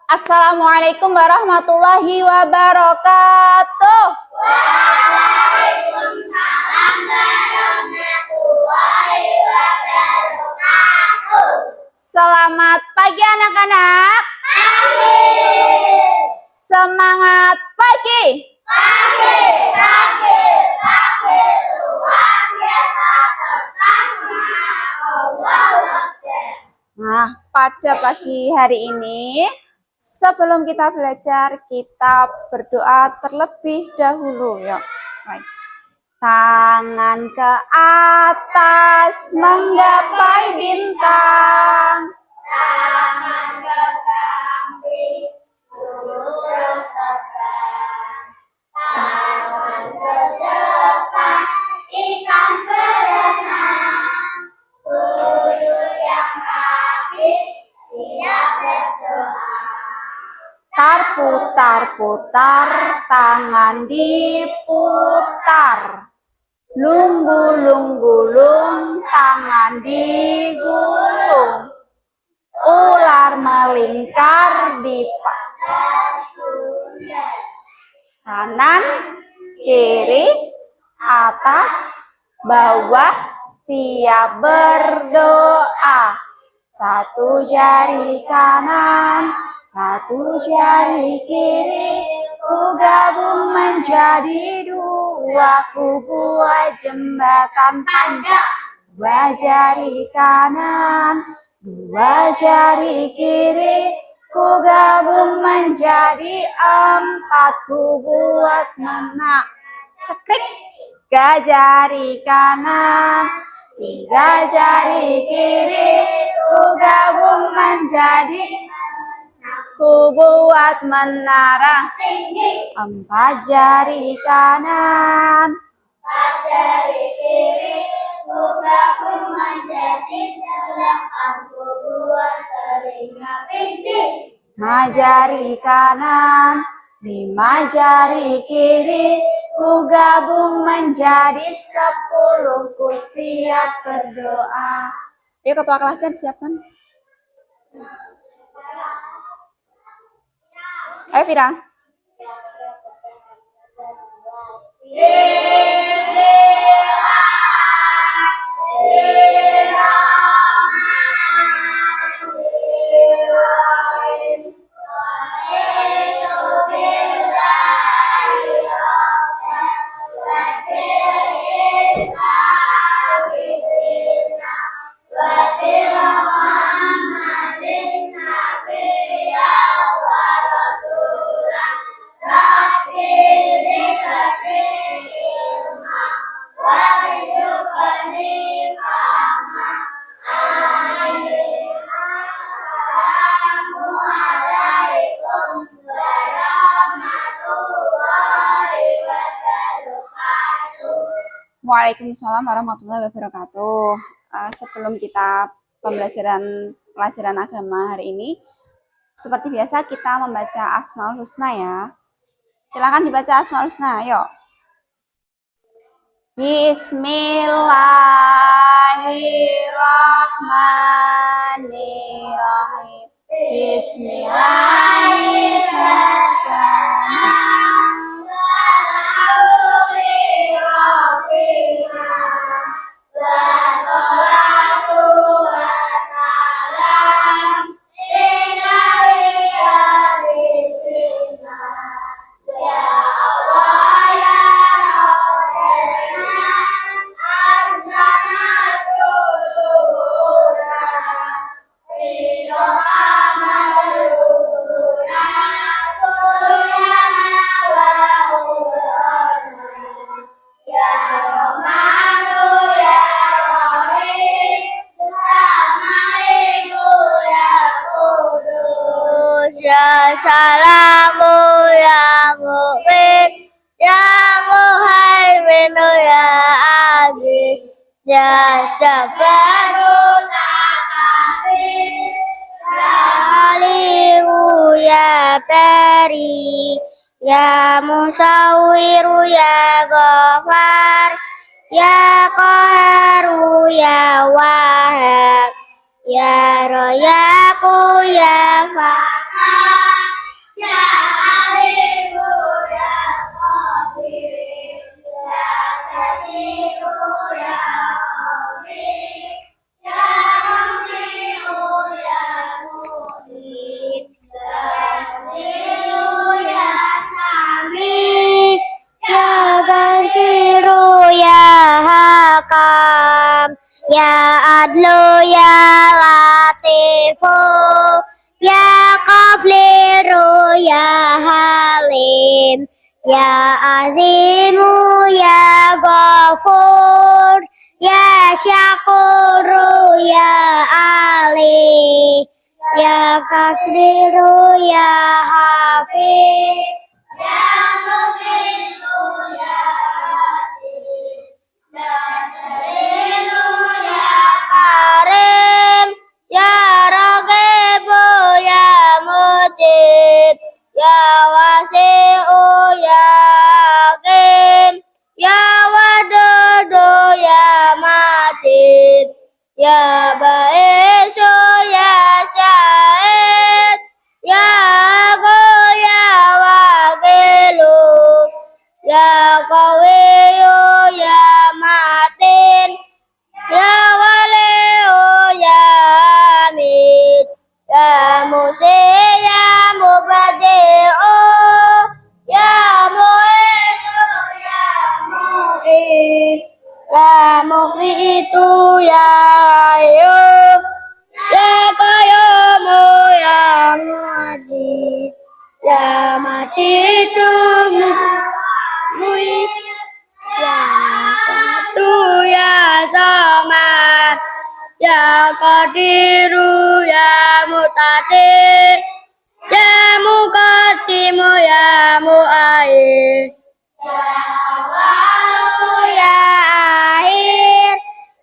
Assalamualaikum warahmatullahi wabarakatuh. Waalaikumsalam warahmatullahi wabarakatuh. Selamat pagi anak-anak. Pagi. Semangat pagi. Pagi, pagi, pagi. Luar biasa tentang semangat Allah. Nah, pada pagi hari ini, sebelum kita belajar, kita berdoa terlebih dahulu. Yuk. Baik. Tangan ke atas menggapai bintang. Tangan ke samping, lurus terbang. Tangan ke depan, ikan berenang. Wudhu yang rapi, siap berdoa. Putar-putar, tangan diputar. Lung-gulung-gulung, tangan digulung. Ular melingkar di kanan, kiri, atas, bawah, siap berdoa. Satu jari kanan, satu jari kiri, ku gabung menjadi dua, ku buat jembatan panjang. Dua jari kanan, dua jari kiri, ku gabung menjadi empat, ku buat menak. Cekrik, tiga jari kanan, tiga jari kiri, ku gabung menjadi, ku buat menara. Empat jari kanan, empat jari kiri, ku gabung menjadi delapan, ku buat telinga pincir. lima jari kanan, lima jari kiri, ku gabung menjadi 10, ku siap berdoa. Yuk ketua kelasnya disiapkan. Ayo Fira. Waalaikumsalam warahmatullahi wabarakatuh. Sebelum kita pelajaran agama hari ini, seperti biasa kita membaca Asmaul Husna ya. Silakan dibaca Asmaul Husna, yuk. Bismillahirrahmanirrahim. Bismillahirrahmanirrahim. Salamu ya mu'min, ya muhaimin, ya aziz, ya jabbaru takabir, ya alimu ya bari, ya musawwiru ya ghafar, ya qaharu ya wahab, ya royaku ya faham. Ya Adlu Ya Latifu Ya Qabliru Ya Halim Ya Azimu Ya Ghafur Ya Syakuru Ya Ali Ya Qabliru Ya Hafiz Ya Muqitu Ya Aziz Ya Jalilu Ya Karim Ya Raqibu Ya Mujib Ya Wasi'u Ya Hakim Ya Wadudu Ya Majid Ya Ba'isu Ya Syahid Ya Agu Ya Wakilu Ya Qawiyu Ya Matin Ya Waliyu Ya Hamid Ya Musi Ya Mubadi'u Ya Mu'idu Ya Mu'id Ya Muqitu Ya Ayyub Ya Qayyumu Ya Majid Ya Majidu Ya Mu'id Ya Qatu Ya Samad Ya Qadiru Ya Muqtadir Ya Muqaddimu Ya Mu'akhir Ya Awalu Ya Akhir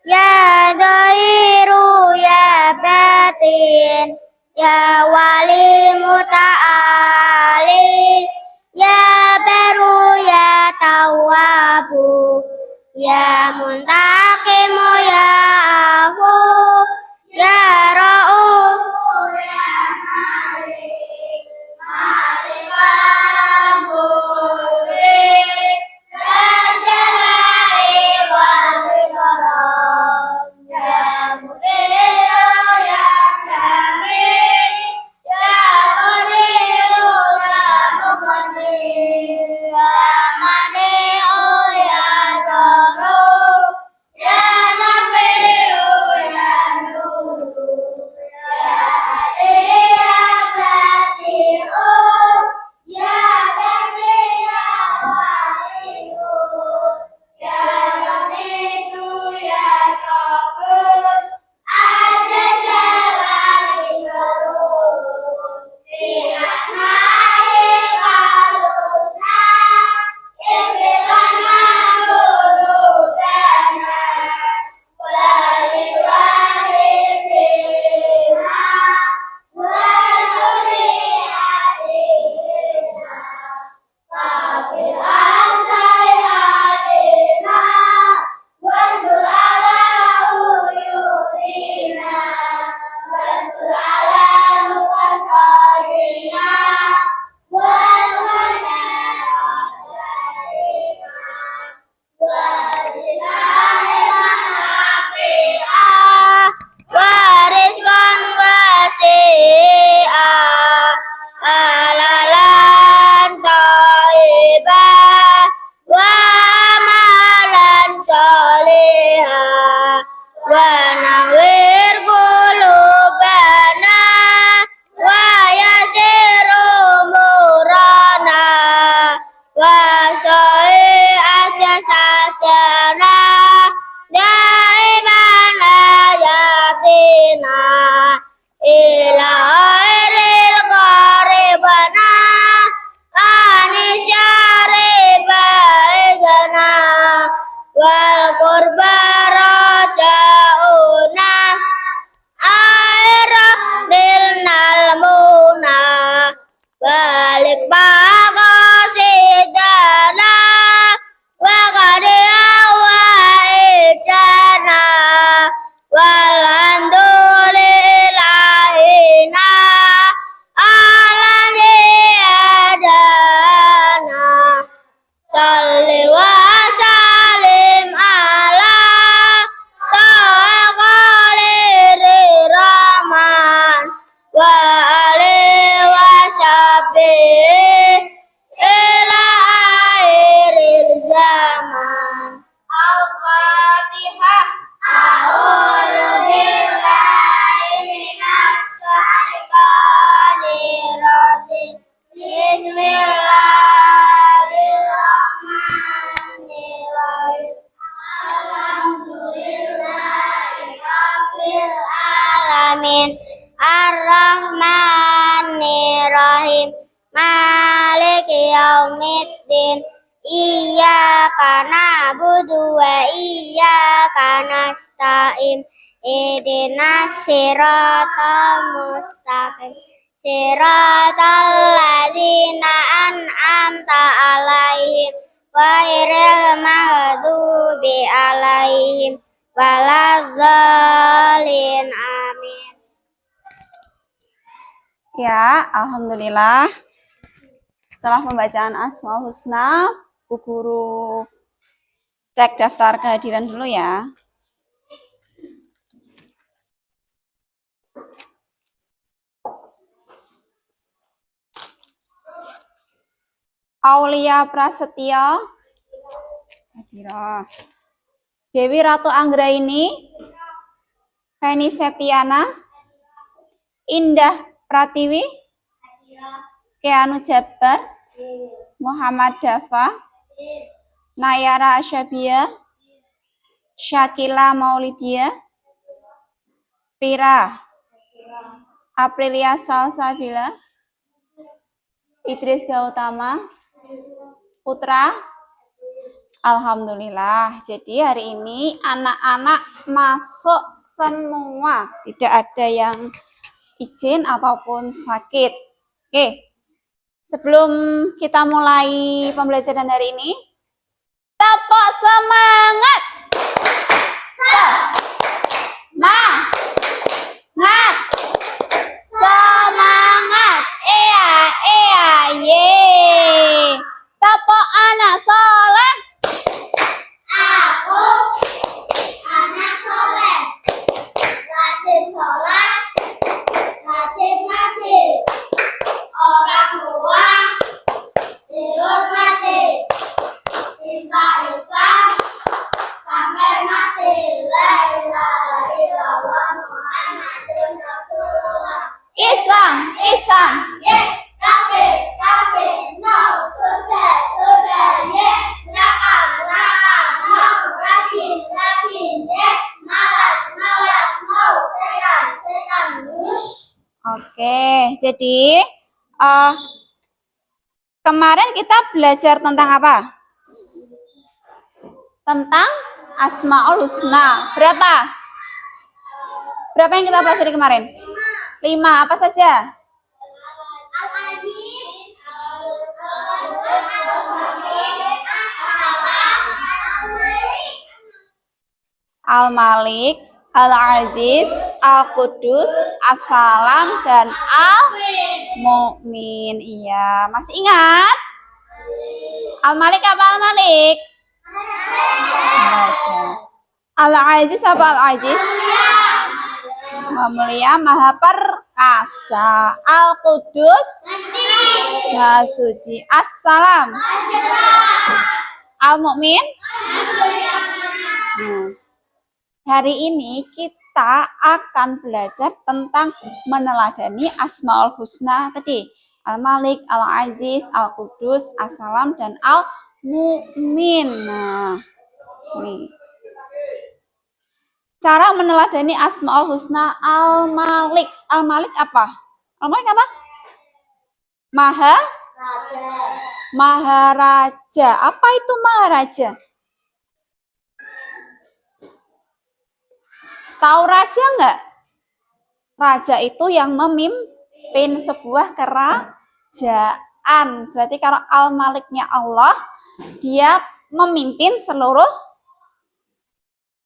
Ya Dhahiru Ya Batin Ya Wali Muta'ali Ya Baru Ya Tawwabu Ya Muntaqimu Ya Afu Ya Ra'ufu Ya Malik Malikal Mulki Dan Jalali wal Ikram Ya Muqitu Ya Sami Ya Qadiru Ya Muqaddir Ya Mani'u Ya Daru Rahim Maliki Yaumiddin Iyyaka na'budu wa iyyaka nasta'in Ihdinas siratal mustaqim Siratal ladzina an'amta 'alaihim ghairil maghdubi 'alaihim waladdallin. Amin. Ya, alhamdulillah. Setelah pembacaan Asmaul Husna, Bu Guru cek daftar kehadiran dulu ya. Aulia Prasetyo hadirah. Dewi Ratu Anggraini, Feni Septiana, Indah Pratiwi, Keanu Jabbar, Muhammad Dafa, Nayara Asyabia, Syakila Maulidia, Pira, Aprilia Salsabila, Idris Gautama, Putra. Alhamdulillah. Jadi hari ini anak-anak masuk semua. Tidak ada yang izin ataupun sakit. Oke. Sebelum kita mulai pembelajaran hari ini, tepuk semangat. Semangat. Semangat. Ye. Tepuk anak soleh. Aku anak soleh, rajin sholat, rajin ngaji, orang tua dihormati, cinta Islam sampai mati. La ilaha illallah Muhammadur Rasulullah. Islam. Yes, kafir, no, surga, yes, neraka, no, rajin, yes, malas, no, setan, wush. Oke, jadi kemarin kita belajar tentang apa? Tentang Asmaul Husna. Berapa yang kita pelajari kemarin? 5. Apa saja? Al-Malik, Al-Aziz, Al-Qudus, As-Salam, dan Al-Mu'min. Iya, masih ingat? Al-Malik apa Al-Malik? Raja. Al-Aziz apa Al-Aziz? Maha Mulia, Maha Perkasa. Al-Qudus, Maha Suci. As-Salam, Al-Mu'min. Hari ini kita akan belajar tentang meneladani Asmaul Husna tadi. Al-Malik, Al-Aziz, Al-Qudus, As-Salam, dan Al-Mu'min. Nah, ini. Cara meneladani Asmaul Husna Al-Malik. Al-Malik apa? Al-Malik apa? Maharaja. Apa itu Maharaja? Tahu raja enggak? Raja itu yang memimpin sebuah kerajaan. Berarti kalau Al-Maliknya Allah, dia memimpin seluruh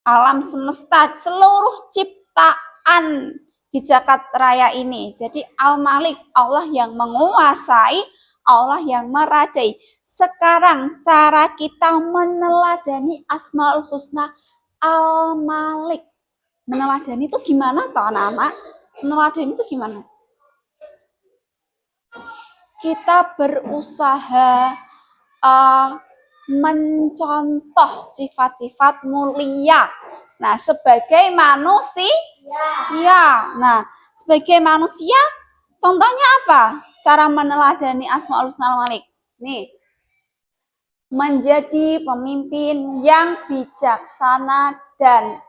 alam semesta, seluruh ciptaan di jagat raya ini. Jadi Al-Malik, Allah yang menguasai, Allah yang merajai. Sekarang cara kita meneladani Asmaul Husna Al-Malik. Meneladani itu gimana toh anak-anak? Meneladani itu gimana? Kita berusaha mencontoh sifat-sifat mulia. Nah, sebagai manusia, nah, sebagai manusia, contohnya apa? Cara meneladani Asmaul Husna Al-Malik. Nih, menjadi pemimpin yang bijaksana dan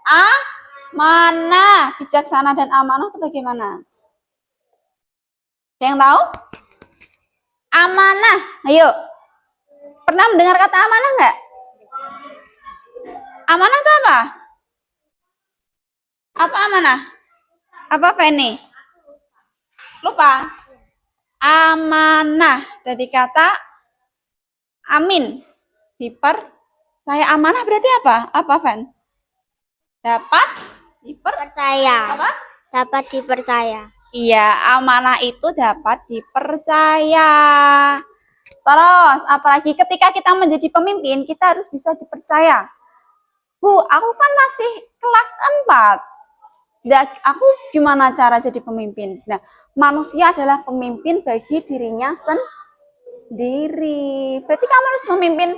amanah. Bijaksana dan amanah itu bagaimana? Ada yang tahu? Amanah. Ayo. Pernah mendengar kata amanah nggak? Amanah itu apa? Apa amanah? Apa ini? Lupa. Amanah dari kata amin. Dipercaya. Amanah berarti apa? Apa, Van? Dapat Percaya. apa? Dapat dipercaya. Iya, amanah itu dapat dipercaya. Terus, apalagi ketika kita menjadi pemimpin, kita harus bisa dipercaya. Bu, aku kan masih kelas 4. Aku gimana cara jadi pemimpin? Nah, manusia adalah pemimpin bagi dirinya sendiri. Berarti kamu harus memimpin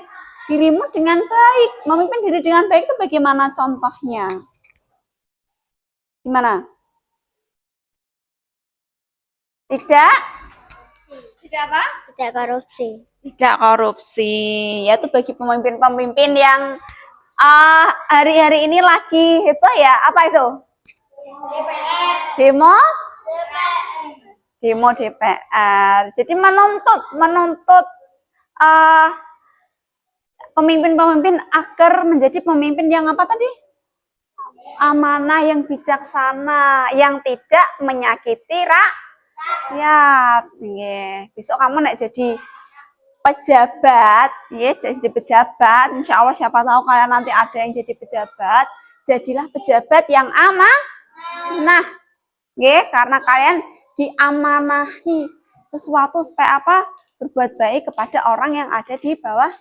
dirimu dengan baik. Memimpin diri dengan baik itu bagaimana contohnya? Gimana? Tidak apa? Tidak korupsi. Tidak korupsi. Yaitu bagi pemimpin-pemimpin yang hari-hari ini lagi heboh ya. Apa itu? Demo? Demo DPR. Jadi menuntut pemimpin-pemimpin agar menjadi pemimpin yang apa tadi? Amanah, yang bijaksana, yang tidak menyakiti rakyat. Besok kamu nek jadi pejabat, jadi pejabat, insya Allah siapa tahu kalian nanti ada yang jadi pejabat, jadilah pejabat yang amanah, karena kalian diamanahi sesuatu supaya apa? Berbuat baik kepada orang yang ada di bawah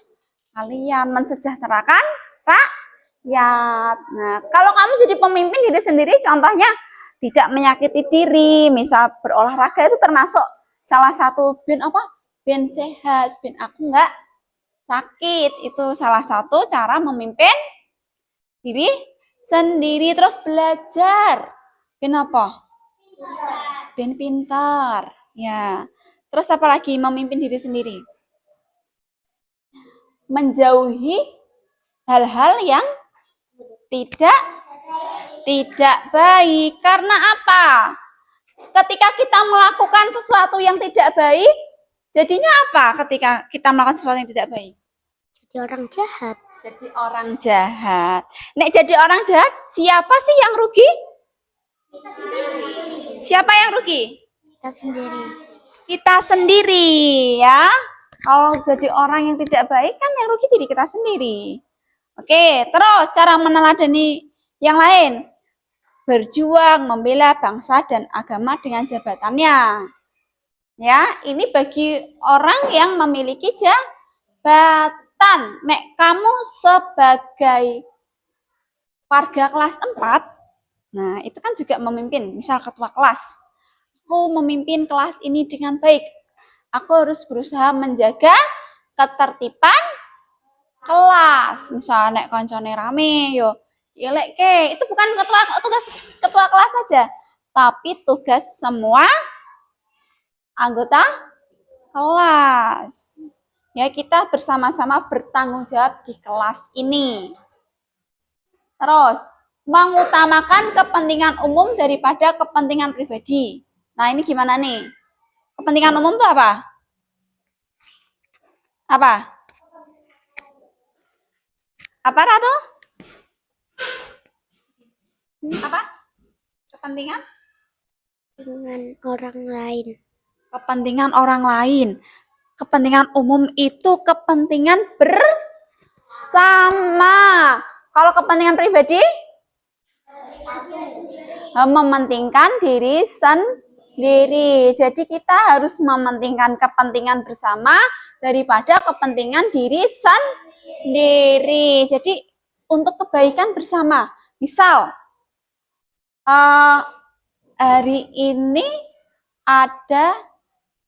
kalian, mensejahterakan rakyat. Nah, kalau kamu jadi pemimpin diri sendiri, contohnya tidak menyakiti diri, misal berolahraga itu termasuk salah satu ben apa? Ben sehat, ben aku nggak sakit. Itu salah satu cara memimpin diri sendiri. Terus belajar. Ben apa? Ben pintar. Ya. Terus apa lagi memimpin diri sendiri? Menjauhi hal-hal yang tidak baik. Karena apa? Ketika kita melakukan sesuatu yang tidak baik, jadinya apa ketika kita melakukan sesuatu yang tidak baik? Jadi orang jahat. Jadi orang jahat. Nek jadi orang jahat, siapa sih yang rugi? Siapa yang rugi? Kita sendiri. Kita sendiri, ya. Kalau jadi orang yang tidak baik kan yang rugi diri kita sendiri. Oke, terus cara meneladani yang lain. Berjuang membela bangsa dan agama dengan jabatannya. Ya, ini bagi orang yang memiliki jabatan. Nek kamu sebagai warga kelas 4, nah itu kan juga memimpin, misal ketua kelas. Aku memimpin kelas ini dengan baik. Aku harus berusaha menjaga ketertiban kelas. Misalnya nek koncone rame yo elek ke, itu bukan tugas ketua kelas saja, tapi tugas semua anggota kelas. Ya, kita bersama-sama bertanggung jawab di kelas ini. Terus, mengutamakan kepentingan umum daripada kepentingan pribadi. Nah, ini gimana nih? Kepentingan umum itu apa? Apa? Apa, Ratu? Apa? Kepentingan? Dengan orang lain. Kepentingan orang lain. Kepentingan umum itu kepentingan bersama. Kalau kepentingan pribadi? Mementingkan diri sendiri. Jadi kita harus mementingkan kepentingan bersama daripada kepentingan diri sendiri. Jadi untuk kebaikan bersama. Misal, hari ini ada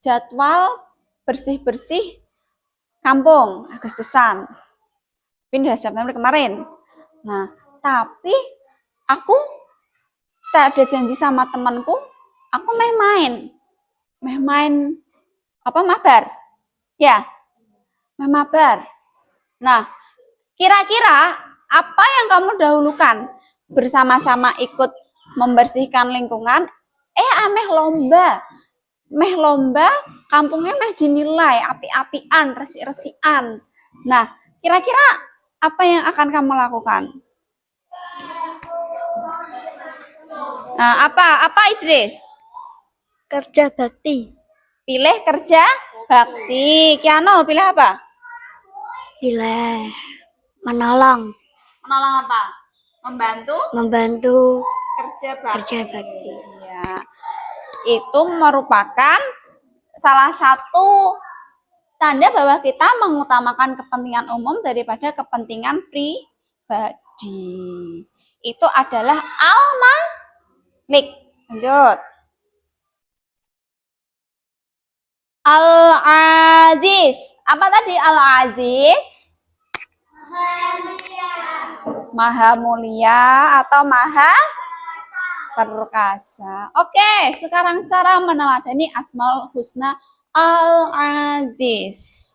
jadwal bersih-bersih kampung Agustusan. Pindah September kemarin. Nah, tapi aku tak ada janji sama temanku, aku main apa mabar? Ya, main mabar. Nah, kira-kira apa yang kamu dahulukan? Bersama-sama ikut membersihkan lingkungan, ameh lomba kampungnya mah dinilai api-apian, resik-resikan. Nah, kira-kira apa yang akan kamu lakukan? Nah, apa Idris? Kerja bakti. Pilih kerja bakti. Kiano pilih apa? Pilih menolong. Menolong apa? Membantu Membantu kerja bakti. kerja bakti. Ya. Itu merupakan salah satu tanda bahwa kita mengutamakan kepentingan umum daripada kepentingan pribadi. Itu adalah al-malik. Lanjut. Al-Aziz. Apa tadi Al-Aziz? Maha mulia atau maha perkasa. Oke, sekarang cara meneladani Asmaul Husna Al-Aziz.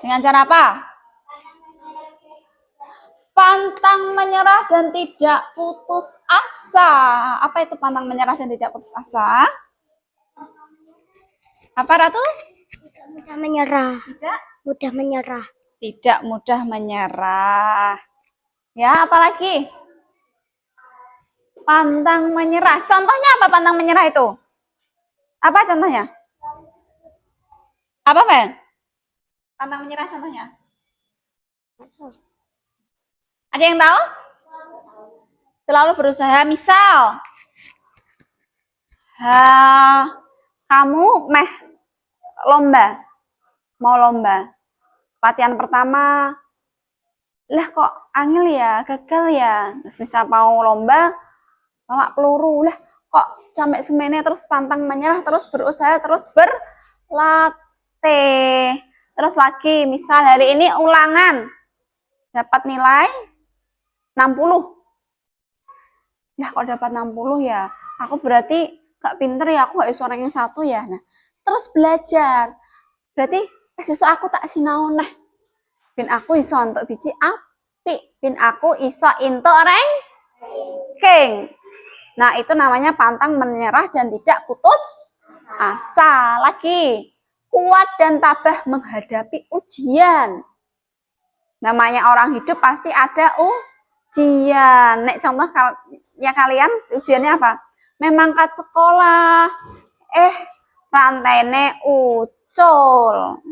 Dengan cara apa? Pantang menyerah dan tidak putus asa. Apa itu pantang menyerah dan tidak putus asa? Apa Ratu? Tidak mudah menyerah. Tidak Mudah menyerah. tidak mudah menyerah. Ya, apalagi? Pantang menyerah. Contohnya apa pantang menyerah itu? Apa contohnya? Apa, Fen? Pantang menyerah contohnya? Ada yang tahu? Selalu berusaha. Misal, kamu mau lomba. Latihan pertama, lah kok angel ya, gagal ya. Terus misal mau lomba, bawa peluru, lah kok sampai semene terus pantang menyerah, terus berusaha, terus berlatih. Terus lagi, misal hari ini ulangan, dapat nilai 60. Lah kok dapat 60 ya, aku berarti gak pinter ya, aku gak iso ranking 1 ya. Nah, terus belajar. Berarti sesuk aku tak sinau nah. Bin aku iso untuk biji api, bin aku iso entuk ranking. Nah, itu namanya pantang menyerah dan tidak putus asa. Lagi, kuat dan tabah menghadapi ujian. Namanya orang hidup pasti ada ujian. Nek contoh ya kalian, ujiannya apa? Memangkat sekolah, rantaine ucul.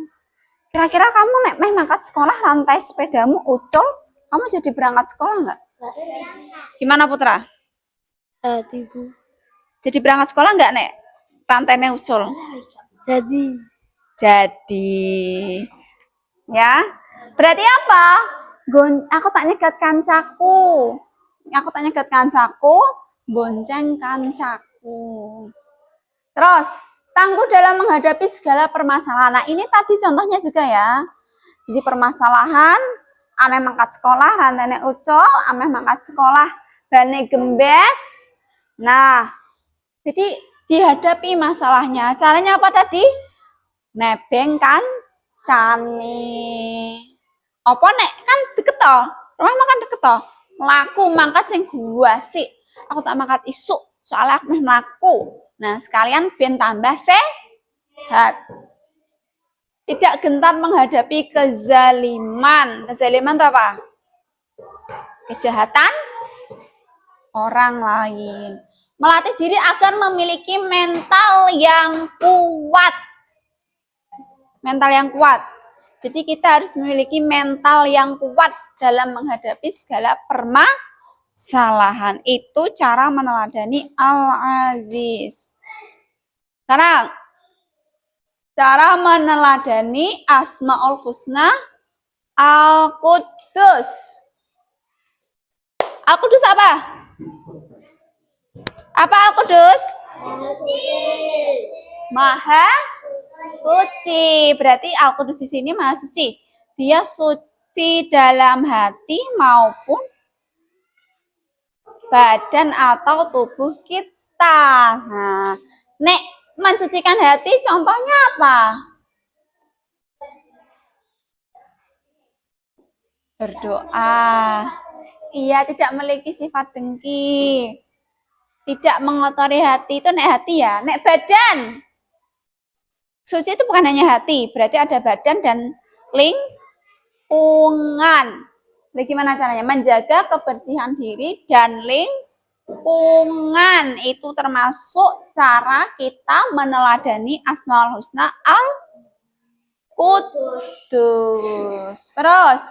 Kira-kira kamu nek mangkat sekolah rantai sepedamu ucul, kamu jadi berangkat sekolah nggak? Gimana Putra? Ibu. Jadi berangkat sekolah nggak nek rantainya ucul? Jadi. Ya. Berarti apa? Aku tak nyegat kancaku. Bonceng kancaku. Terus, tangguh dalam menghadapi segala permasalahan. Nah, ini tadi contohnya juga ya. Jadi permasalahan, ameh mangkat sekolah, rantene ucul, ameh mangkat sekolah, bane gembes. Nah, jadi dihadapi masalahnya. Caranya apa tadi? Nebeng kan cani. Apa nek kan deket toh? Rumah makan deket toh? Laku mangkat sing gua sih. Aku tak mangkat isuk, soalnya aku meh mlaku. Nah, sekalian ben tambah sehat. Tidak gentar menghadapi kezaliman. Kezaliman itu apa? Kejahatan orang lain. Melatih diri agar memiliki mental yang kuat. Mental yang kuat. Jadi kita harus memiliki mental yang kuat dalam menghadapi segala permasalahan. Itu cara meneladani Al-Aziz. Sekarang, cara meneladani Asmaul Husna Al-Quddus. Al-Quddus apa? Apa Al-Quddus? Maha suci. Berarti Al-Quddus di sini maha suci. Dia suci dalam hati maupun badan atau tubuh kita. Nah, nek mensucikan hati contohnya apa? Berdoa. Ia tidak memiliki sifat dengki. Tidak mengotori hati itu nek hati ya, nek badan. Suci itu bukan hanya hati, berarti ada badan dan lingkungan. Bagaimana caranya? Menjaga kebersihan diri dan lingkungan. Itu termasuk cara kita meneladani Asmaul Husna Al-Qudus. Terus,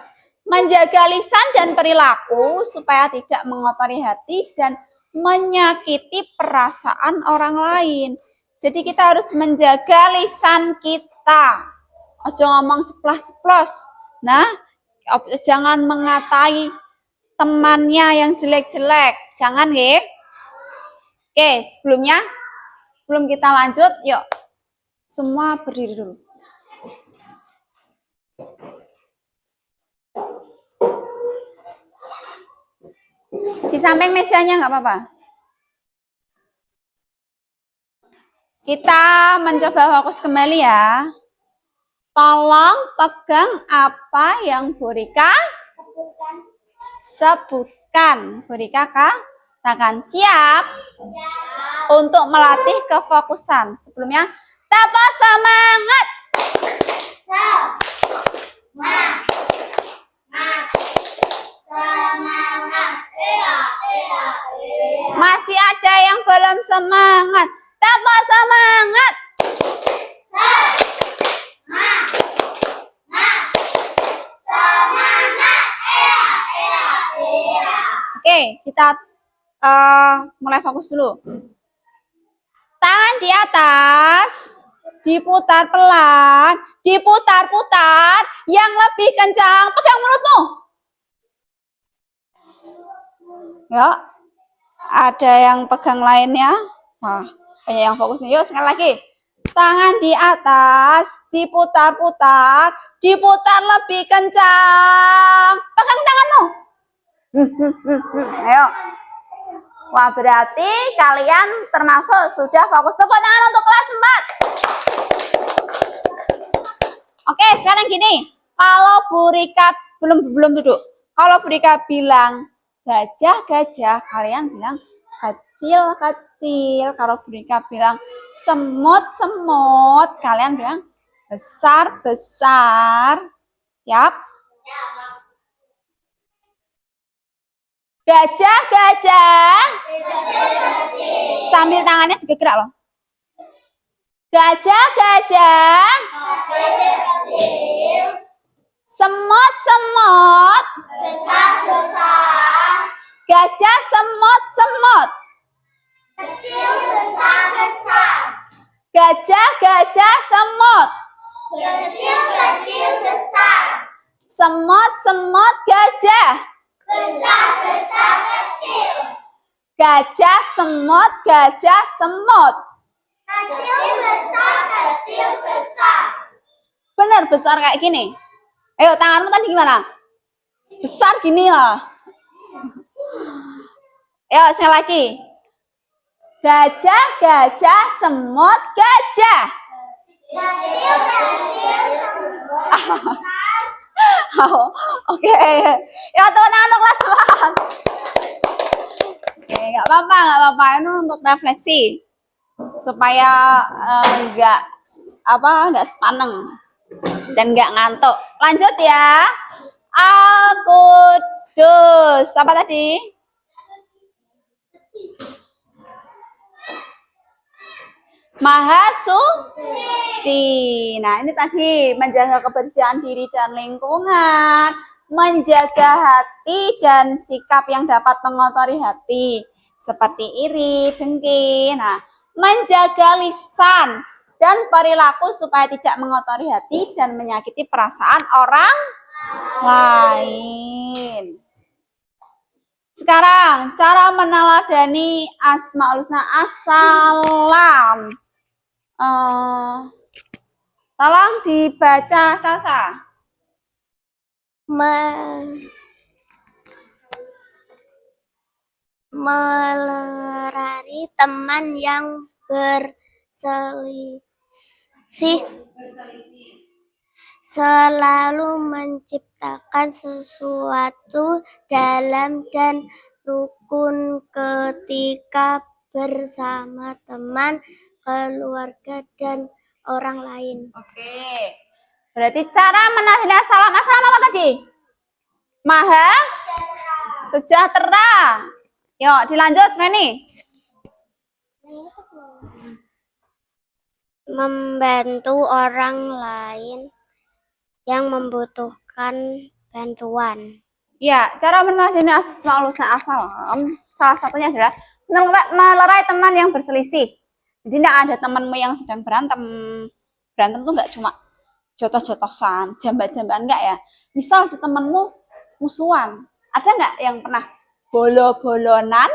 menjaga lisan dan perilaku supaya tidak mengotori hati dan menyakiti perasaan orang lain. Jadi kita harus menjaga lisan kita. Ojo ngomong ceplas-ceplos. Nah, jangan mengatai temannya yang jelek-jelek. Jangan, ya. Oke, sebelum kita lanjut, yuk semua berdiri dulu. Di samping mejanya nggak apa-apa. Kita mencoba fokus kembali ya. Tolong pegang apa yang Burika sebutkan. Burika katakan siap untuk melatih kefokusan. Sebelumnya, tapa semangat. Masih ada yang belum semangat. Tapa semangat. Oke, kita mulai fokus dulu. Tangan di atas, diputar pelan, diputar-putar, yang lebih kencang, pegang mulutmu. Ya, ada yang pegang lainnya. Wah, banyak yang fokus nih. Yuk, sekali lagi. Tangan di atas, diputar-putar, diputar lebih kencang. Pegang tanganmu. Ayo. Wah, berarti kalian termasuk sudah fokus. Tepuk tangan untuk kelas 4. Oke, sekarang gini. Kalau Burika belum duduk. Kalau Burika bilang gajah, kalian bilang kecil. Kalau Burika bilang semut, kalian bilang besar. Siap? Gajah. Sambil tangannya juga gerak loh. Gajah. Semut. Besar. Gajah, semut. Kecil, besar. Gajah, semut. Kecil, besar. Semut, gajah. Besar, kecil. Gajah, semut. Kecil, besar. Benar, besar kayak gini. Ayo, tanganmu tadi gimana? Besar gini lah. Ayo, sekali lagi. Gajah, semut, gajah. Kecil, semut. Oke. Ya, teman-teman kelas 4. Oke, nggak apa-apa. Ini untuk refleksi supaya nggak sepaneng dan nggak ngantuk. Lanjut ya. Al-Qudus. Apa tadi? Maha Suci. Nah, ini tadi menjaga kebersihan diri dan lingkungan, menjaga hati dan sikap yang dapat mengotori hati, seperti iri, dengki. Nah, menjaga lisan dan perilaku supaya tidak mengotori hati dan menyakiti perasaan orang lain. Sekarang, cara meneladani Asmaul Husna. Assalam. Tolong dibaca Salsa. Melerari teman yang berselisih, selalu menciptakan sesuatu dalam dan rukun ketika bersama teman, keluarga, dan orang lain. Oke. Berarti cara menadani assalam. Assalam apa tadi? Maha sejahtera. Yuk, dilanjut, Meni. Membantu orang lain yang membutuhkan bantuan. Ya, cara menadani asmaul husna assalam salah satunya adalah melerai teman yang berselisih. Jadi tidak ada temanmu yang sedang berantem. Berantem tuh nggak cuma jotos-jotosan, jambat-jamban, enggak ya. Misal ada temanmu musuhan, ada nggak yang pernah bolo-bolonan?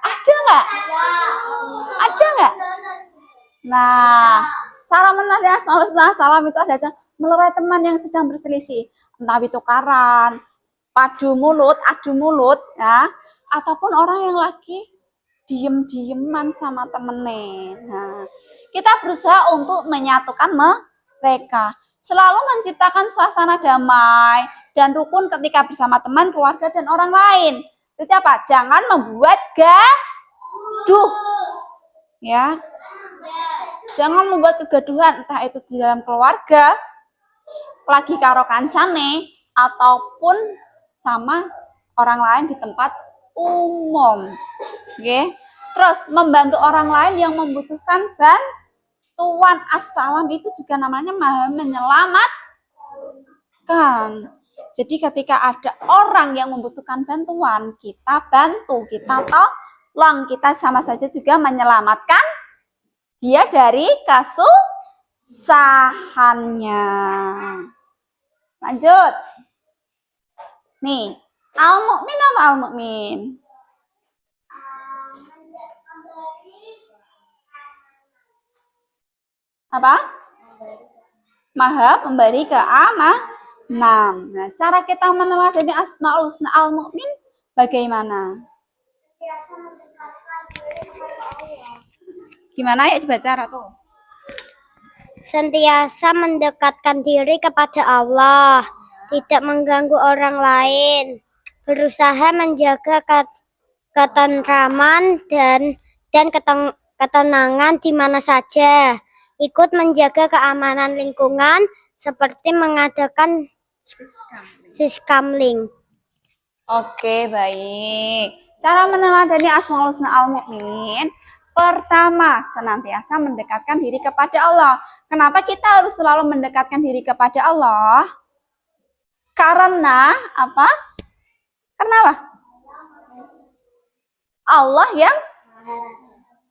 Ada nggak? Ada nggak? Nah, cara menadani asmaul husna assalam itu adalah melerai teman yang sedang berselisih, entah itu tukaran, adu mulut, ya, ataupun orang yang lagi diem-dieman sama temennya. Nah, kita berusaha untuk menyatukan mereka, selalu menciptakan suasana damai dan rukun ketika bersama teman, keluarga, dan orang lain. Jadi apa? Jangan membuat gaduh, ya. Jangan membuat kegaduhan, entah itu di dalam keluarga, lagi karo kancane, ataupun sama orang lain di tempat umum. Oke. Terus membantu orang lain yang membutuhkan bantuan. Assalam itu juga namanya maha menyelamatkan. Jadi ketika ada orang yang membutuhkan bantuan, kita bantu, kita tolong, kita sama saja juga menyelamatkan dia dari kesusahannya. Lanjut. Nih, al-mu'min apa al-mu'min? Apa? Maha pemberi keamanan. Nah, cara kita meneladani asmaul husna al-mu'min bagaimana? Gimana ya dibaca tuh? Sentiasa mendekatkan diri kepada Allah, tidak mengganggu orang lain, berusaha menjaga ketentraman dan ketenangan di mana saja, ikut menjaga keamanan lingkungan seperti mengadakan siskamling. Oke, baik. Cara meneladani asmaul husna al-mu'min, pertama, senantiasa mendekatkan diri kepada Allah. Kenapa kita harus selalu mendekatkan diri kepada Allah? Karena apa? Karena apa? Allah yang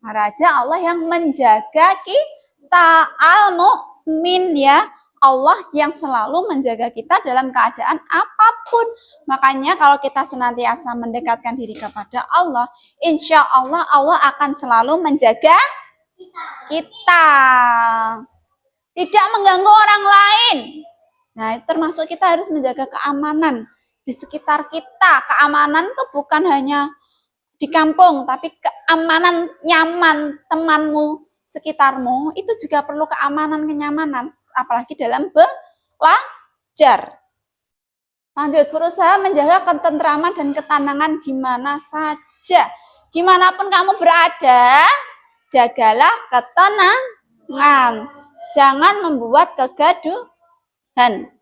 Raja, Allah yang menjaga kita, al-mu'min, ya. Allah yang selalu menjaga kita dalam keadaan apapun. Makanya kalau kita senantiasa mendekatkan diri kepada Allah, insya Allah Allah akan selalu menjaga kita. Tidak mengganggu orang lain. Nah, termasuk kita harus menjaga keamanan di sekitar kita. Keamanan itu bukan hanya di kampung, tapi keamanan nyaman temanmu, sekitarmu, itu juga perlu keamanan, kenyamanan. Apalagi dalam belajar. Lanjut, berusaha menjaga ketentraman dan ketenangan di mana saja. Dimanapun kamu berada, jagalah ketenangan. Jangan membuat kegaduhan.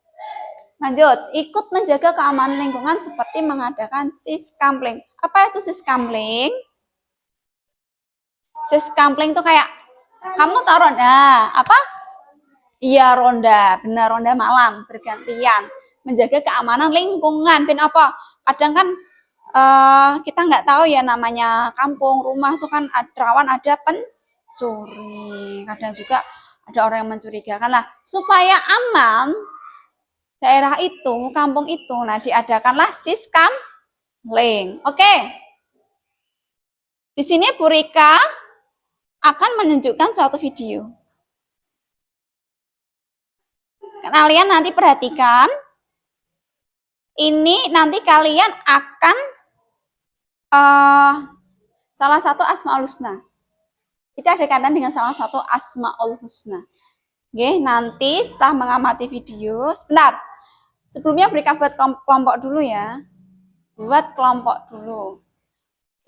Lanjut, ikut menjaga keamanan lingkungan seperti mengadakan siskamling. Apa itu siskamling? Siskamling itu kayak, kamu tahu ronda, apa? Iya, ronda, benar, ronda malam, bergantian. Menjaga keamanan lingkungan. Ben apa? Kadang kan kita nggak tahu ya namanya kampung, rumah itu kan rawan ada pencuri. Kadang juga ada orang yang mencurigakan. Nah, supaya aman, daerah itu, kampung itu, nah diadakanlah siskamling. Oke. Di sini Bu Rika akan menunjukkan suatu video. Kalian nanti perhatikan, ini nanti kalian akan salah satu asmaul husna. Kita ada kaitan dengan salah satu asmaul husna. Oke, nanti setelah mengamati video, sebentar. Sebelumnya berikan buat kelompok dulu ya. Buat kelompok dulu.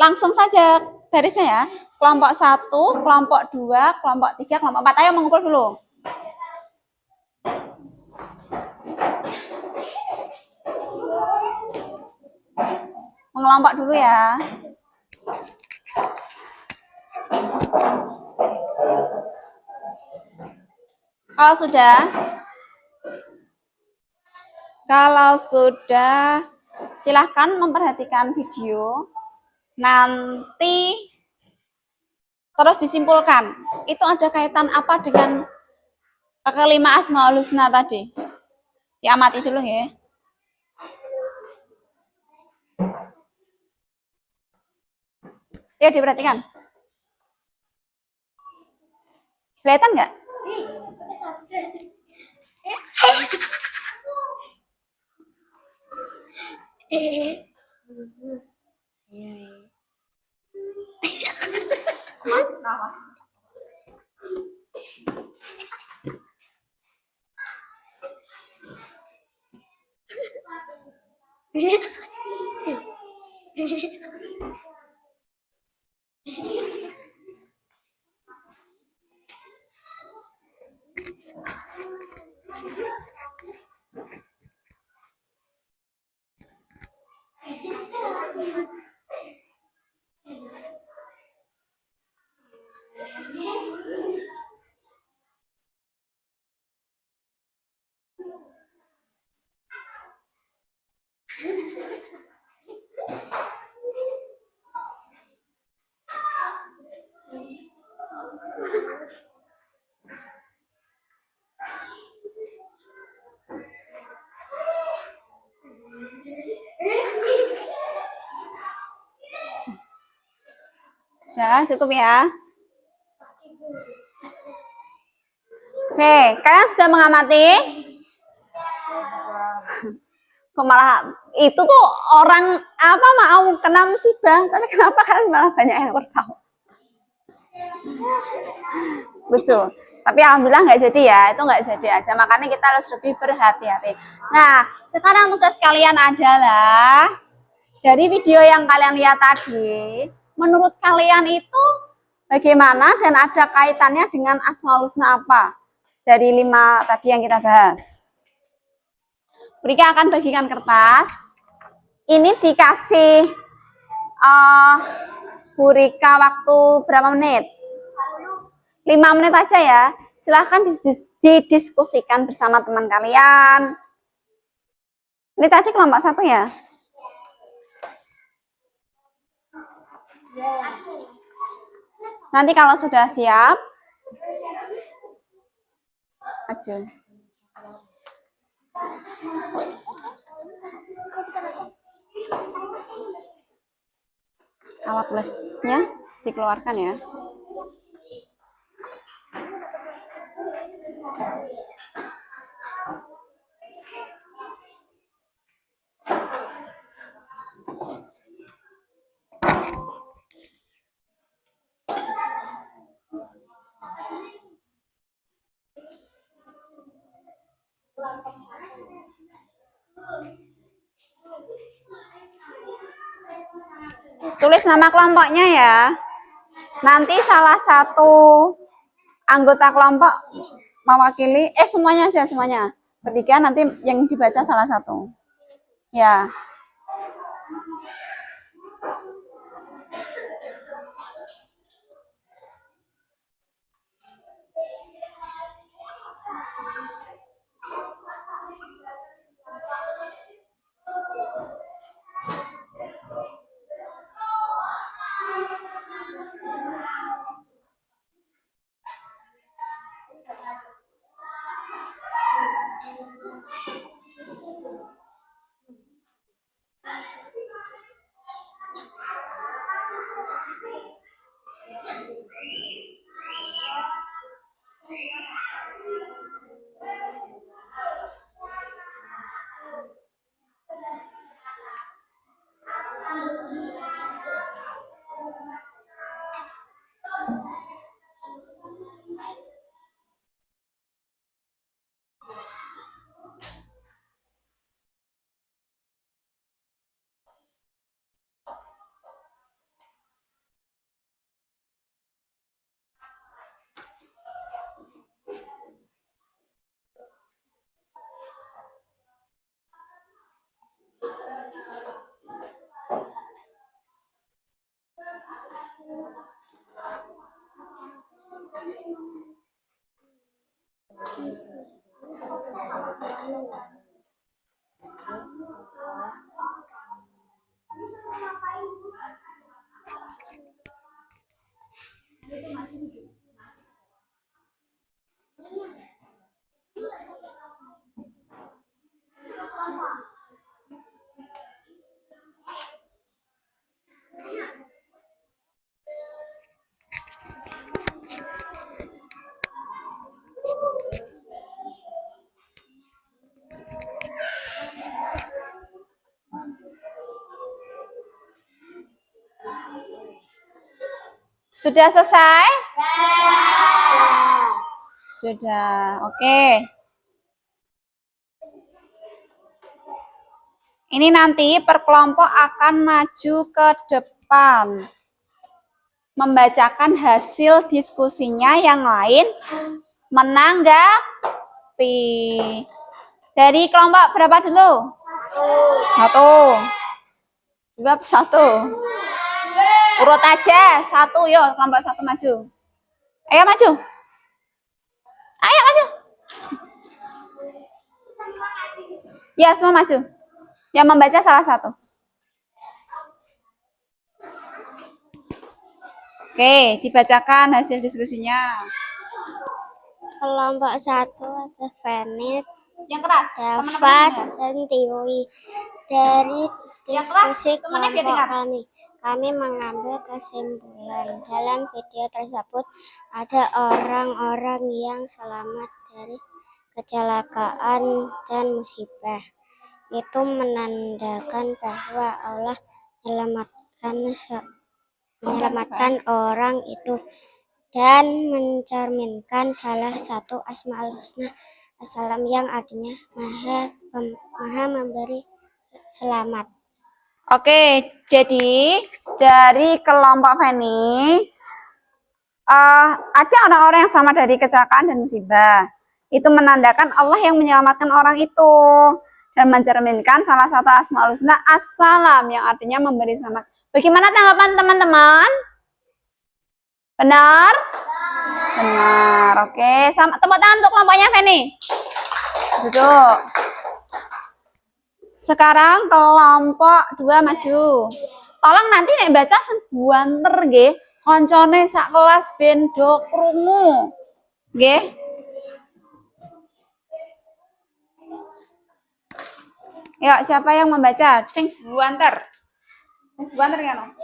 Langsung saja barisnya ya. Kelompok 1, kelompok 2, kelompok 3, kelompok 4. Ayo mengumpul dulu. Mengelompok dulu ya. Kalau sudah, silahkan memperhatikan video. Nanti terus disimpulkan. Itu ada kaitan apa dengan kelima Asmaul Husna tadi? Diamati dulu ya. Ya, diperhatikan. Kelihatan nggak? Ya, cukup ya. Oke, kalian sudah mengamati? Kok malah itu tuh orang apa mau kena musibah, tapi kenapa kalian malah banyak yang tertawa? Lucu. Tapi alhamdulillah nggak jadi ya, itu nggak jadi aja. Makanya kita harus lebih berhati-hati. Nah, sekarang tugas kalian adalah dari video yang kalian lihat tadi, menurut kalian itu bagaimana dan ada kaitannya dengan Asmaul Husna apa? Dari 5 tadi yang kita bahas. Rika akan bagikan kertas. Ini dikasih Bu Rika waktu berapa menit? 5 menit aja ya. Silahkan didiskusikan bersama teman kalian. Ini tadi kelompok 1 ya? Nanti kalau sudah siap, maju. Alat tulisnya dikeluarkan ya. Tulis nama kelompoknya ya. Nanti salah satu anggota kelompok mewakili, semuanya aja, semuanya. Bertiga nanti yang dibaca salah satu. Ya. Sudah selesai? Sudah. Oke. Ini nanti per kelompok akan maju ke depan, membacakan hasil diskusinya, yang lain menanggapi. Dari kelompok berapa dulu? Satu. Juga satu. Urut aja, satu, yuk kelompok satu maju. Ayo maju. Ayo maju. Ya, semua maju. Yang membaca salah satu. Oke, dibacakan hasil diskusinya. Kelompok 1 ada Venit, Yang keras, Dafat, dan Tiwi. Dari diskusi teman-teman kelompok kami mengambil kesimpulan. Dalam video tersebut ada orang-orang yang selamat dari kecelakaan dan musibah. Itu menandakan bahwa Allah menyelamatkan orang itu dan mencerminkan salah satu Asmaul Husna As-Salam yang artinya maha memberi selamat. Oke, jadi dari kelompok Feni ada orang-orang yang selamat dari kecelakaan dan musibah. Itu menandakan Allah yang menyelamatkan orang itu dan mencerminkan salah satu Asmaul Husna As-Salam yang artinya memberi selamat. Bagaimana tanggapan teman-teman? Benar? Benar. Oke, sama tepuk tangan untuk kelompoknya Feni. Duduk. Sekarang kelompok 2 maju. Tolong nanti nek baca buanter nggih. Koncone sak kelas ben do krungu. Nggih. Ya, siapa yang membaca? Cing buanter. Buanter ya, no?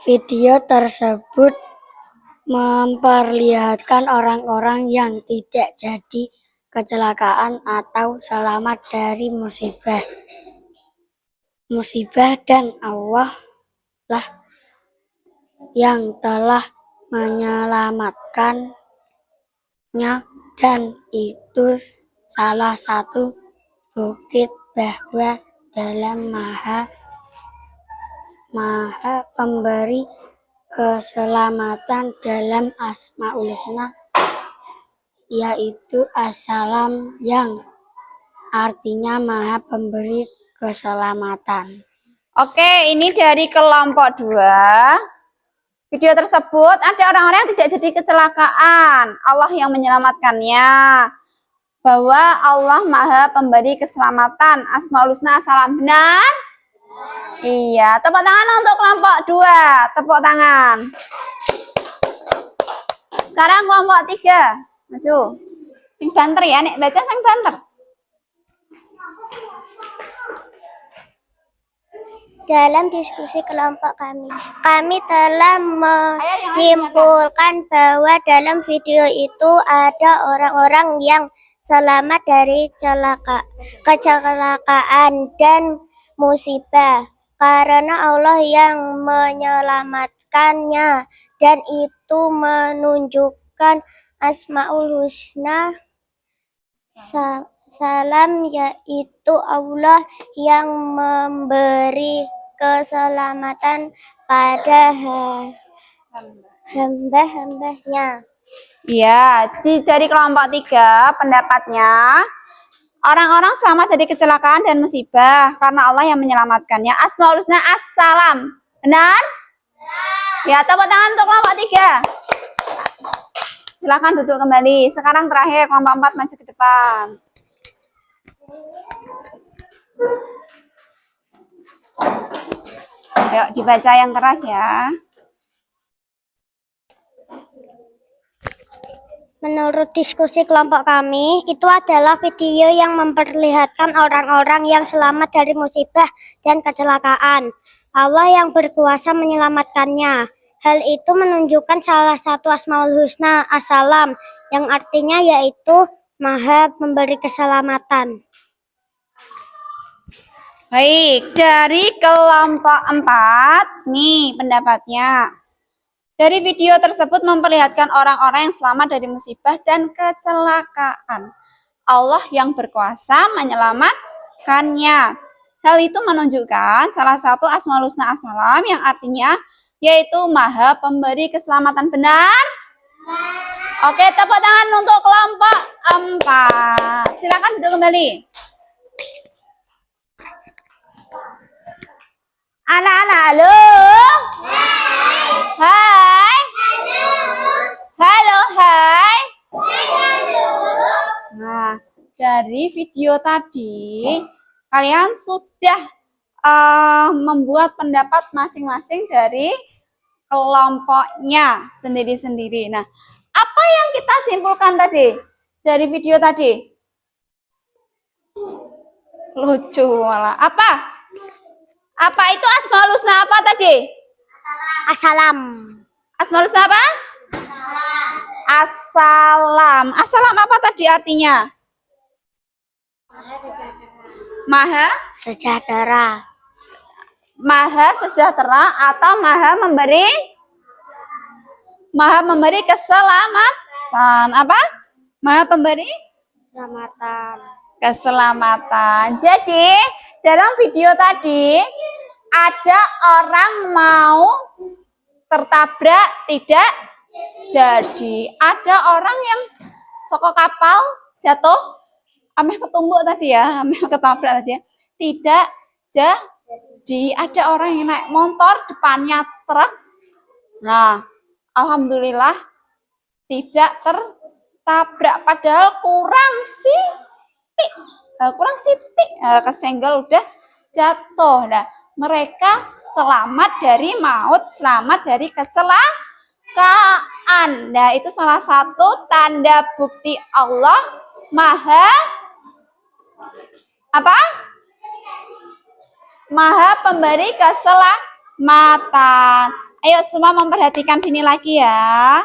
Video tersebut memperlihatkan orang-orang yang tidak jadi kecelakaan atau selamat dari musibah dan Allah lah yang telah menyelamatkannya, dan itu salah satu bukti bahwa dalam maha pemberi keselamatan dalam Asmaul Husna, yaitu As-Salam yang artinya maha pemberi keselamatan. Oke, ini dari kelompok 2. Video tersebut ada orang-orang yang tidak jadi kecelakaan. Allah yang menyelamatkannya. Bahwa Allah maha pemberi keselamatan. Asmaul Husna As-Salam. Benar? Iya, tepuk tangan untuk kelompok 2. Tepuk tangan. Sekarang kelompok 3. Maju. Sing banter ya, nek baca sing banter. Dalam diskusi kelompok kami telah menyimpulkan bahwa dalam video itu ada orang-orang yang selamat dari kecelakaan dan musibah karena Allah yang menyelamatkannya, dan itu menunjukkan Asmaul Husna Salam, yaitu Allah yang memberi keselamatan pada hamba-hambanya. Iya, dari kelompok 3 pendapatnya Orang-orang selamat dari kecelakaan dan musibah karena Allah yang menyelamatkannya. Asmaul Husna Assalam. Benar? Ya, tepuk tangan untuk kelompok 3. Silakan duduk kembali. Sekarang terakhir kelompok 4 maju ke depan. Ayo dibaca yang keras ya. Menurut diskusi kelompok kami, itu adalah video yang memperlihatkan orang-orang yang selamat dari musibah dan kecelakaan. Allah yang berkuasa menyelamatkannya. Hal itu menunjukkan salah satu Asmaul Husna As-Salam, yang artinya yaitu Maha Memberi Keselamatan. Baik, dari kelompok 4, nih pendapatnya. Dari video tersebut memperlihatkan orang-orang yang selamat dari musibah dan kecelakaan. Allah yang berkuasa menyelamatkannya. Hal itu menunjukkan salah satu Asmaul Husna As-Salam yang artinya yaitu Maha Pemberi Keselamatan. Benar? Oke, tepuk tangan untuk kelompok 4. Silakan duduk kembali. Anak-anak, halo. Hai. Halo, hai. Nah, dari video tadi, kalian sudah membuat pendapat masing-masing dari kelompoknya sendiri-sendiri. Nah, apa yang kita simpulkan tadi dari video tadi? Lucu malah. Apa itu Asmaul Husna apa tadi? Assalam. Asmaul Husna apa? Assalam. Assalam apa tadi artinya? Maha Sejahtera. Maha sejahtera atau Maha memberi keselamatan. Apa? Maha pemberi Keselamatan. keselamatan. Jadi, dalam video tadi ada orang mau tertabrak tidak jadi. Ada orang yang soko kapal jatuh, ameh ketumbuk tadi ya, ameh ketabrak tadi ya. Tidak jadi. Ada orang yang naik motor depannya truk. Nah, alhamdulillah tidak tertabrak, padahal kurang sitik kesenggol udah jatuh. Nah, mereka selamat dari maut, selamat dari kecelakaan. Nah, itu salah satu tanda bukti Allah Maha apa? Maha Pemberi Keselamatan. Ayo semua memperhatikan sini lagi ya.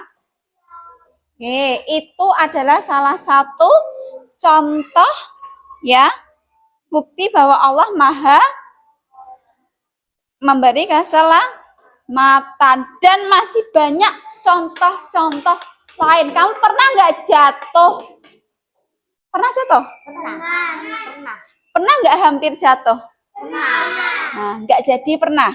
Oke, itu adalah salah satu contoh ya, bukti bahwa Allah Maha Memberi Keselamatan, dan masih banyak contoh-contoh lain. Kamu pernah nggak jatuh? Pernah jatuh? Pernah. Pernah nggak hampir jatuh? Pernah. Nah, nggak jadi pernah.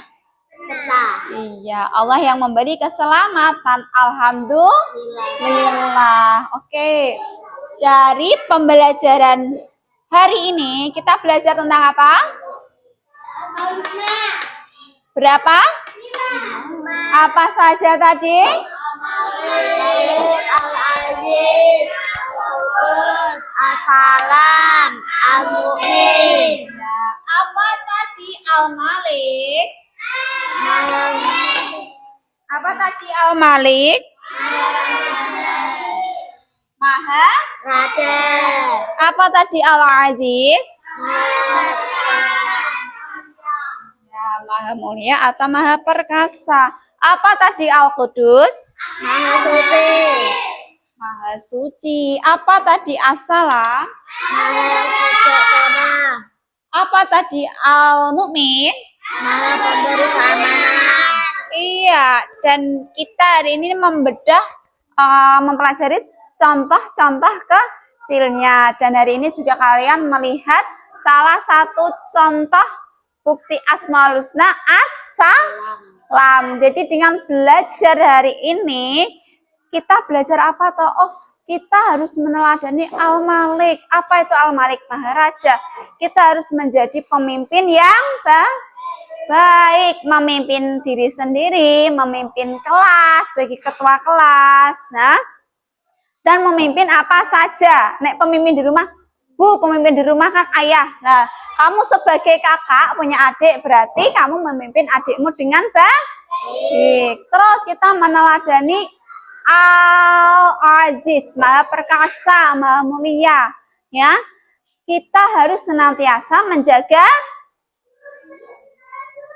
Iya, Allah yang memberi keselamatan. Alhamdulillah. Oke. Dari pembelajaran hari ini kita belajar tentang apa? Berapa? Apa saja tadi? Al-Aziz, As-Salam, Al-Mu'min. Ya, apa tadi Al-Malik? Apa tadi Al-Malik? Maha Raja. Apa tadi Al-Aziz? Ya, Maha Mulia atau Maha Perkasa. Apa tadi Al-Qudus? Maha Suci. Maha Suci. Apa tadi As-Salam? Maha Sejahtera. Apa tadi Al-Mu'min? Maha Pemberi Keamanan. Iya, dan kita hari ini membedah, mempelajari contoh-contoh kecilnya. Dan hari ini juga kalian melihat salah satu contoh bukti Asmaul Husna As-Salam. Jadi dengan belajar hari ini, kita belajar apa toh? Oh, kita harus meneladani Al-Malik. Apa itu Al-Malik? Maharaja. Kita harus menjadi pemimpin yang baik, memimpin diri sendiri, memimpin kelas, sebagai ketua kelas. Nah, dan memimpin apa saja. Nek pemimpin di rumah, Bu, pemimpin di rumah kan ayah. Nah, kamu sebagai kakak punya adik, berarti kamu memimpin adikmu dengan baik. Terus kita meneladani Al-Aziz, Maha Perkasa, Maha Mulia. Ya, kita harus senantiasa menjaga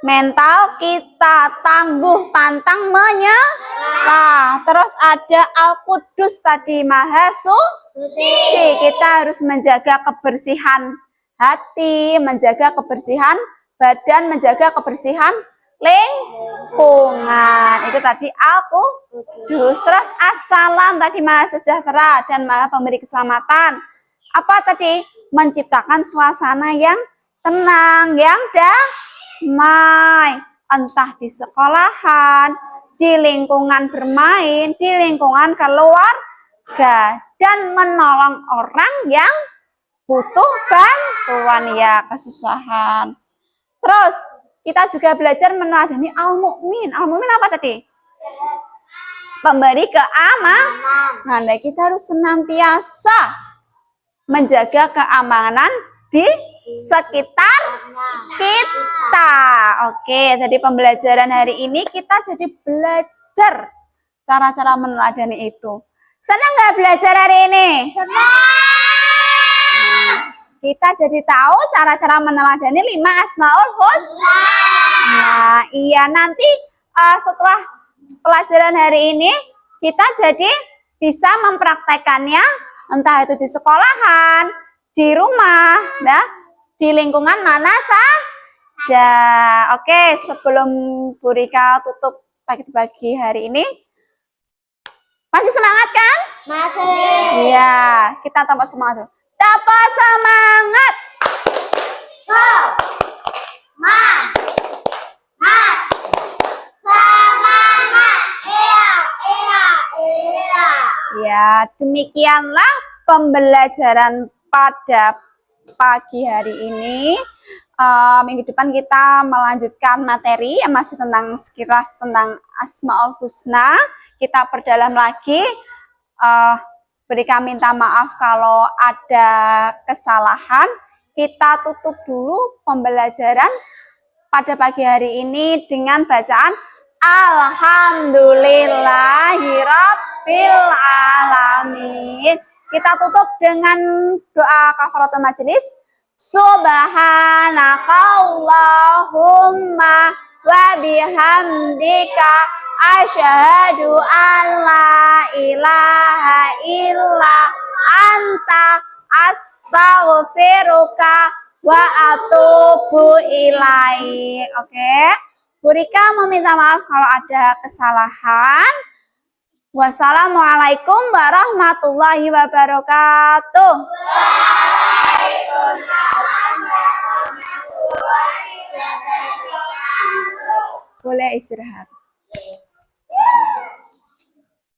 mental kita, tangguh, pantang, menyerah. Terus ada Al-Qudus tadi, Maha Suci. Kita harus menjaga kebersihan hati, menjaga kebersihan badan, menjaga kebersihan lingkungan. Itu tadi Al-Qudus. Terus As-Salam tadi, Maha Sejahtera dan Maha Pemberi Keselamatan. Apa tadi? Menciptakan suasana yang tenang, yang damai, entah di sekolahan, di lingkungan bermain, di lingkungan keluarga, dan menolong orang yang butuh bantuan, ya, kesusahan. Terus kita juga belajar meneladani Al-Mu'min. Al-Mu'min apa tadi? Pemberi keamanan. Nah, kita harus senantiasa menjaga keamanan di sekitar kita. Oke, jadi pembelajaran hari ini kita jadi belajar cara-cara meneladani itu. Senang nggak belajar hari ini? Senang. Kita jadi tahu cara-cara meneladani 5 Asmaul Husna. Nah, iya, nanti setelah pelajaran hari ini kita jadi bisa mempraktekannya, entah itu di sekolahan, di rumah, ya, di lingkungan mana saja. Oke, sebelum Bu Rika tutup pagi-pagi hari ini, masih semangat kan? Masih. Iya, kita tambah semangat dulu. Tambah semangat. Semangat. Semangat. Iya. Ya, demikianlah pembelajaran pada pagi hari ini. Minggu depan kita melanjutkan materi yang masih tentang sekilas tentang Asmaul Husna. Kita perdalam lagi. Berikan minta maaf kalau ada kesalahan. Kita tutup dulu pembelajaran pada pagi hari ini dengan bacaan Alhamdulillahirabbil alamin. Kita tutup dengan doa kafaratul majelis. Subhanakallahumma wa bihamdika asyhadu an la ilaha illa anta astaghfiruka wa atubu ilaik. Oke. Bu Rika meminta maaf kalau ada kesalahan. Wassalamualaikum warahmatullahi wabarakatuh. Waalaikumsalam warahmatullahi wabarakatuh. Boleh istirahat.